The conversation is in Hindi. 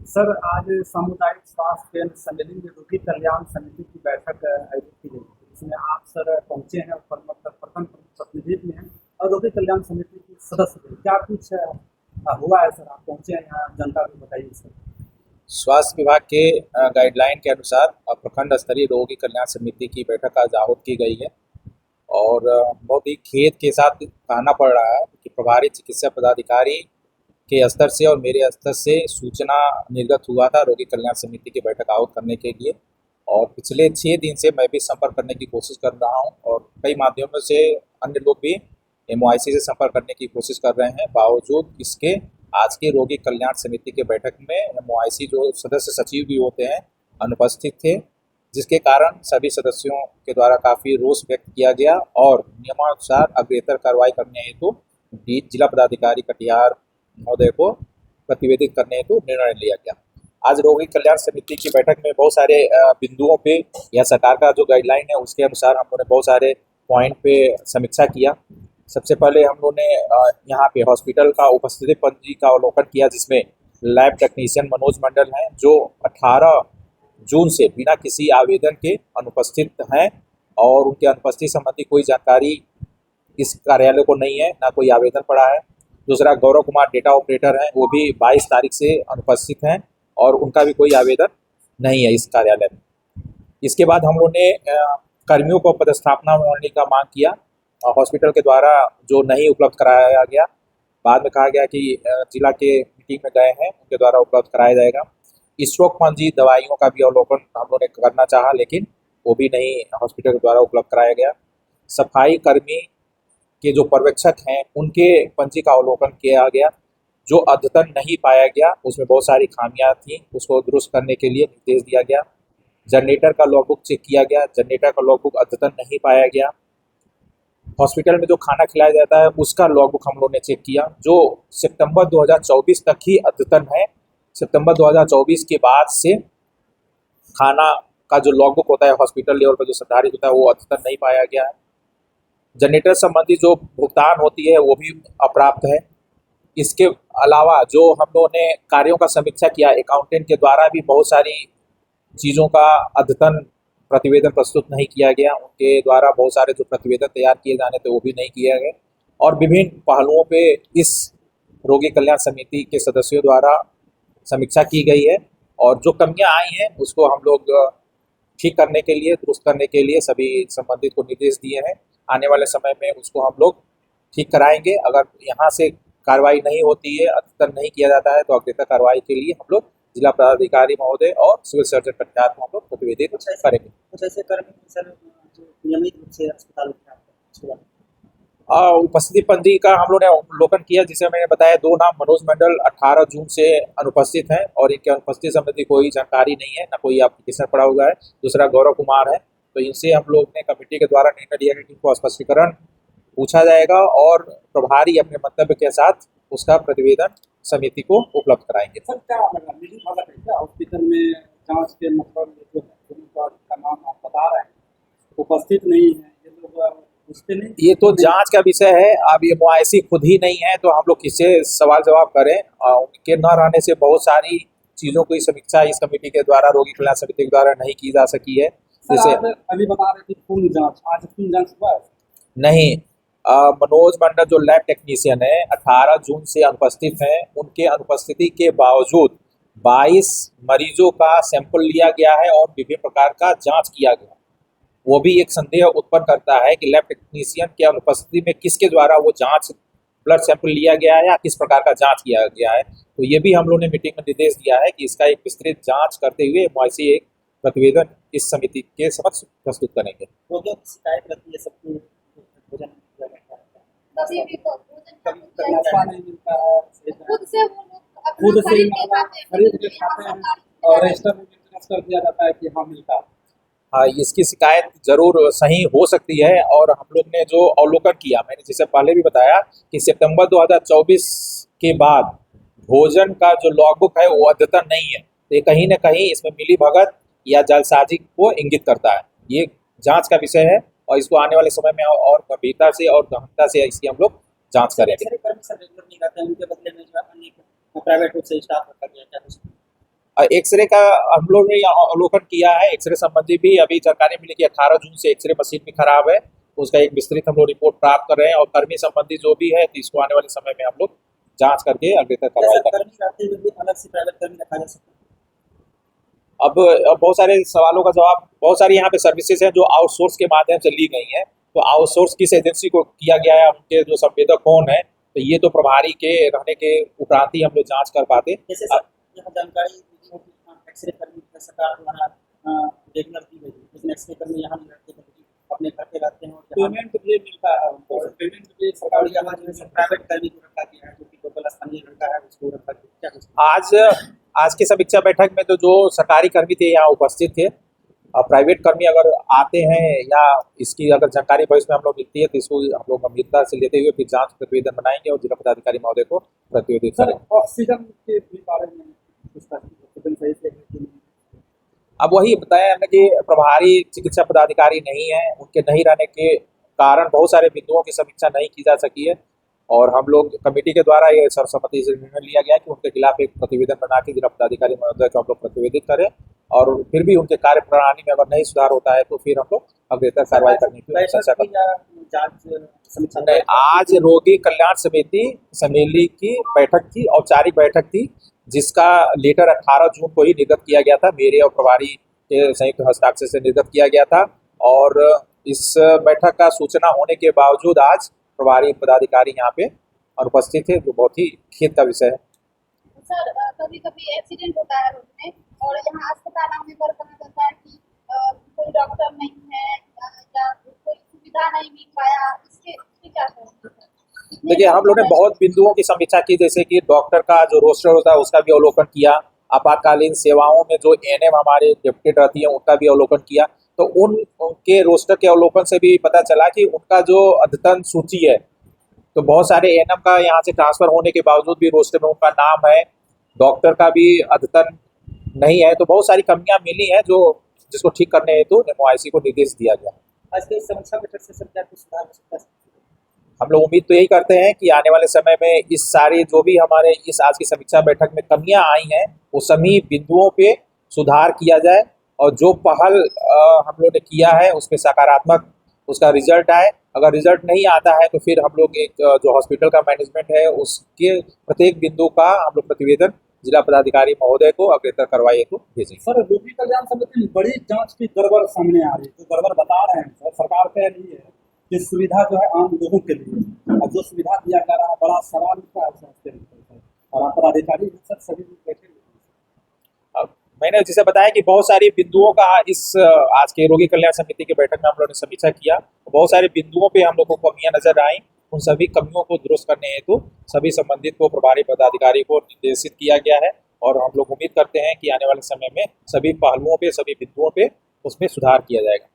सर, आज सामुदायिक स्वास्थ्य केंद्र सम्मेलन में रोगी कल्याण समिति की बैठक आयोजित की गई थी। इसमें आप सर पहुंचे हैं और मतलब प्रथम प्रतिनिधित्व में हैं और रोगी कल्याण समिति के सदस्य थे। क्या कुछ हुआ है सर? आप पहुंचे हैं यहाँ, जनता को बताइए सर। स्वास्थ्य विभाग के गाइडलाइन के अनुसार प्रखंड स्तरीय रोगी कल्याण समिति की बैठक आज आहूत की गई है और बहुत ही खेद के साथ कहना पड़ रहा है कि प्रभारी चिकित्सा पदाधिकारी के स्तर से और मेरे स्तर से सूचना निर्गत हुआ था रोगी कल्याण समिति की बैठक आहूत करने के लिए। और पिछले 6 दिन से मैं भी संपर्क करने की कोशिश कर रहा हूँ और कई माध्यमों से अन्य लोग भी MOIC से संपर्क करने की कोशिश कर रहे हैं। बावजूद इसके आज के रोगी कल्याण समिति के बैठक में MOIC जो सदस्य सचिव भी होते हैं अनुपस्थित थे, जिसके कारण सभी सदस्यों के द्वारा काफ़ी रोष व्यक्त किया गया और नियमानुसार अग्रेतर कार्रवाई करने हेतु जिला पदाधिकारी कटिहार महोदय को प्रतिवेदित करने हेतु निर्णय लिया गया। आज रोगी कल्याण समिति की बैठक में बहुत सारे बिंदुओं पे या सरकार का जो गाइडलाइन है उसके अनुसार हम लोगों ने बहुत सारे पॉइंट पे समीक्षा किया। सबसे पहले हम लोगों ने यहाँ पे हॉस्पिटल का उपस्थिति पंजी का अवलोकन किया, जिसमें लैब टेक्नीशियन मनोज मंडल हैं जो 18 जून से बिना किसी आवेदन के अनुपस्थित हैं और उनके अनुपस्थिति संबंधी कोई जानकारी इस कार्यालय को नहीं है, ना कोई आवेदन पड़ा है। दूसरा, गौरव कुमार डेटा ऑपरेटर हैं, वो भी 22 तारीख से अनुपस्थित हैं और उनका भी कोई आवेदन नहीं है इस कार्यालय में। इसके बाद हम लोगों ने कर्मियों को पदस्थापना होने का मांग किया। हॉस्पिटल के द्वारा जो नहीं उपलब्ध कराया गया, बाद में कहा गया कि जिला के मीटिंग में गए हैं उनके द्वारा उपलब्ध कराया जाएगा। स्ट्रोक पंजी दवाइयों का भी अवलोकन हम लोगों ने करना चाहा, लेकिन वो भी नहीं हॉस्पिटल के द्वारा उपलब्ध कराया गया। सफाई कर्मी के जो पर्यवेक्षक हैं उनके पंजी का अवलोकन किया गया, जो अद्यतन नहीं पाया गया, उसमें बहुत सारी खामियां थी, उसको दुरुस्त करने के लिए निर्देश दिया गया। जनरेटर का लॉगबुक चेक किया गया, जनरेटर का लॉगबुक अद्यतन नहीं पाया गया। हॉस्पिटल में जो खाना खिलाया जाता है उसका लॉगबुक हम लोग ने चेक किया, जो सितंबर 2024 तक ही अद्यतन है। सितंबर 2024 के बाद से खाना का जो लॉगबुक होता है हॉस्पिटल लेवल पर जो संधारित होता है वो अद्यतन नहीं पाया गया है। जनरेटर संबंधी जो भुगतान होती है वो भी अप्राप्त है। इसके अलावा जो हम लोगों ने कार्यों का समीक्षा किया, अकाउंटेंट के द्वारा भी बहुत सारी चीज़ों का अद्यतन प्रतिवेदन प्रस्तुत नहीं किया गया, उनके द्वारा बहुत सारे जो प्रतिवेदन तैयार किए जाने थे वो भी नहीं किए गए और विभिन्न पहलुओं पे इस रोगी कल्याण समिति के सदस्यों द्वारा समीक्षा की गई है और जो कमियां आई हैं उसको हम लोग ठीक करने के लिए, दुरुस्त करने के लिए सभी संबंधित को निर्देश दिए हैं। आने वाले समय में उसको हम लोग ठीक कराएंगे। अगर यहाँ से कार्रवाई नहीं होती है, अद्यतन नहीं किया जाता है, तो अग्रेतर कार्रवाई के लिए हम लोग जिला पदाधिकारी महोदय और सिविल सर्जन कटिहार को हम लोग प्रतिवेदित करेंगे। कुछ ऐसे कर्मी सर जो नियमित रूप से अस्पताल में आते हैं। उपस्थिति पंजी का हम लोग ने अवलोकन किया, जिसे मैंने बताया 2 नाम मनोज मंडल 18 जून से अनुपस्थित हैं और इनके अनुपस्थिति संबंधी कोई जानकारी नहीं है, ना कोई एप्लीकेशन पड़ा हुआ है। दूसरा, गौरव कुमार है, तो इनसे हम लोग ने कमेटी के द्वारा निर्णय लिया कि इनको स्पष्टीकरण पूछा जाएगा और प्रभारी अपने मंतव्य के साथ उसका प्रतिवेदन समिति को उपलब्ध कराएंगे। सर, क्या लगा मिली भगत है क्या हॉस्पिटल में? जांच के मतलब जो है का नाम आप बता रहे हैं उपस्थित नहीं है, ये लोग पूछते नहीं? ये तो जांच का विषय है। अब ये MOIC खुद ही नहीं है तो हम लोग किससे सवाल जवाब करें? उनके न रहने से बहुत सारी चीज़ों की समीक्षा इस कमेटी के द्वारा, रोगी कल्याण समिति के द्वारा नहीं की जा सकी है। जैसे अभी बता रहे थे खून जांच, आज खून जांच हुआ है? नहीं, मनोज मंडल जो लैब टेक्नीशियन है 18 जून से अनुपस्थित हैं, उनके अनुपस्थिति के बावजूद 22 मरीजों का सैंपल लिया गया है और विभिन्न प्रकार का जांच किया गया। वो भी एक संदेह उत्पन्न करता है कि लैब टेक्नीशियन की अनुपस्थिति में किसके द्वारा वो जांच, ब्लड सैंपल लिया गया है या किस प्रकार का जांच किया गया है। तो ये भी हम लोगों ने मीटिंग में निर्देश दिया है कि इसका एक विस्तृत जांच करते हुए MOIC एक प्रतिवेदन इस समिति के समक्ष प्रस्तुत करेंगे। रोगियों की शिकायत रहती है सबको, भोजन कभी भी नाश्ता नहीं मिलता है, खुद से वो लोग खुद अपना से खरीद खरीद के के खाते हैं, खाते हैं सरकारी और रजिस्टर में मेंटेनेंस कर दिया जाता है कि हाँ मिलता है। हाँ, इसकी शिकायत जरूर सही हो सकती है और हम लोग ने जो अवलोकन किया, मैंने जैसे पहले भी बताया कि सितंबर 2024 के बाद भोजन का जो लॉगबुक है वो अद्यतन नहीं है, तो ये कहीं ना कहीं इसमें मिली भगत या जालसाजी को इंगित करता है। ये जांच का विषय है और इसको आने वाले समय में और गंभीरता से और गहनता से इसकी हम लोग जांच करेंगे। रेगुलर नहीं करते हैं, उनके बदले में जो है प्राइवेट रूप से स्टाफ रखा गया है। एक्सरे का हम लोग ने अवलोकन किया है। एक्सरे संबंधी भी अभी जानकारी मिली कि 18 जून से एक्सरे मशीन भी खराब है। उसका एक विस्तृत हम लोग रिपोर्ट प्राप्त कर रहे हैं और कर्मी संबंधी जो भी है तो इसको आने वाले समय में हम लोग जांच करके अग्रेतर कार्रवाई करेंगे। कर्मी रहते हुए भी अलग से प्राइवेट कर्मी रखा जा सकता है। अब बहुत सारे सवालों का जवाब, बहुत सारी यहाँ पे सर्विसेज हैं जो आउटसोर्स के माध्यम से ली गई हैं। तो आउटसोर्स किस एजेंसी को किया गया है, उनके जो संवेदक कौन है, तो ये तो प्रभारी के रहने के उपरांत ही हम लोग जांच कर पाते। जैसे सर यहाँ जानकारी दी हो कि एक्सरे कर्मी सरकार द्वारा रेगुलर की गई है, लेकिन एक्सरे कर्मी यहाँ नहीं रहते बल्कि अपने घर पे रहते हैं और पेमेंट भी मिलता है और पेमेंट भी सरकार यहाँ जो है प्राइवेट कर्मी को रखा गया है, जो कि लोकल स्थानीय लड़का है उसको रखा गया। क्या आज की समीक्षा बैठक में तो जो सरकारी कर्मी थे यहाँ उपस्थित थे। प्राइवेट कर्मी अगर आते हैं या इसकी अगर जानकारी भविष्य में हम लोग मिलती है तो इसको हम लोग गंभीरता से लेते हुए फिर जांच प्रतिवेदन बनाएंगे और जिला पदाधिकारी महोदय को प्रतिवेदित करेंगे। ऑक्सीजन के भी बारे में सही से अब वही बताया हमने कि प्रभारी चिकित्सा पदाधिकारी नहीं है, उनके नहीं रहने के कारण बहुत सारे बिंदुओं की समीक्षा नहीं की जा सकी है और हम लोग कमेटी के द्वारा ये सर्वसम्मति से निर्णय लिया गया कि उनके खिलाफ एक प्रतिवेदन बना के जिला पदाधिकारी महोदय को हम लोग प्रतिवेदित करें और फिर भी उनके कार्य प्रणाली में अगर नहीं सुधार होता है तो फिर हम लोग अग्रेतर कार्रवाई करने की चर्चा करेंगे। आज रोगी कल्याण समिति सम्मेलन की बैठक थी, औपचारिक बैठक थी, जिसका लेटर 18 जून को ही निर्गत किया गया था। मेरे और प्रभारी के संयुक्त हस्ताक्षर से निर्गत किया गया था और इस बैठक का सूचना होने के बावजूद आज प्रभारी पदाधिकारी यहाँ पे अनुपस्थित थे, जो बहुत ही खेद का विषय है। सर कभी कभी एक्सीडेंट होता है रोड में और यहाँ अस्पताल आने पर कहा जाता है कि कोई डॉक्टर नहीं है या कोई सुविधा नहीं मिल पाया, इसके क्या करेंगे? देखिए, हम लोग ने बहुत बिंदुओं की समीक्षा की, जैसे कि डॉक्टर का जो रोस्टर होता है उसका भी अवलोकन किया, आपातकालीन सेवाओं में जो एएनएम हमारे डेप्यूटेड रहती है उनका भी अवलोकन किया। तो उनके रोस्टर के अवलोकन से भी पता चला कि उनका जो अद्यतन सूची है, तो बहुत सारे एएनएम का यहाँ से ट्रांसफर होने के बावजूद भी रोस्टर में उनका नाम है, डॉक्टर का भी अद्यतन नहीं है। तो बहुत सारी कमियां मिली हैं जो जिसको ठीक करने हेतु एमओआईसी को निर्देश दिया गया। आज की समीक्षा बैठक से सर क्या कुछ सुधार हो सकता है? हम लोग उम्मीद तो यही करते हैं कि आने वाले समय में इस सारी जो भी हमारे इस आज की समीक्षा बैठक में कमियां आई हैं वो सभी बिंदुओं पे सुधार किया जाए और जो पहल हम लोग ने किया है उसमें सकारात्मक उसका रिजल्ट आए। अगर रिजल्ट नहीं आता है तो फिर हम लोग एक जो हॉस्पिटल का मैनेजमेंट है उसके प्रत्येक बिंदु का हम लोग प्रतिवेदन जिला पदाधिकारी महोदय को अग्रेतर कार्रवाई हेतु भेजेंगे। सर रोगी कल्याण समिति में बड़ी जांच की गड़बड़ सामने आ रही है, जो गड़बड़ बता रहे हैं सर, सरकार कह रही है कि सुविधा जो है आम लोगों के लिए और जो सुविधा दिया जा रहा है बड़ा सवाल उठा है और पदाधिकारी सर सभी बैठे। मैंने जैसे बताया कि बहुत सारी बिंदुओं का इस आज के रोगी कल्याण समिति की बैठक में हम लोगों ने समीक्षा किया, बहुत सारे बिंदुओं पे हम लोग को कमियां नजर आई। उन सभी कमियों को दुरुस्त करने हेतु सभी संबंधित को प्रभारी पदाधिकारी को निर्देशित किया गया है और हम लोग उम्मीद करते हैं कि आने वाले समय में सभी पहलुओं पे सभी बिंदुओं पे उसमें सुधार किया जाएगा।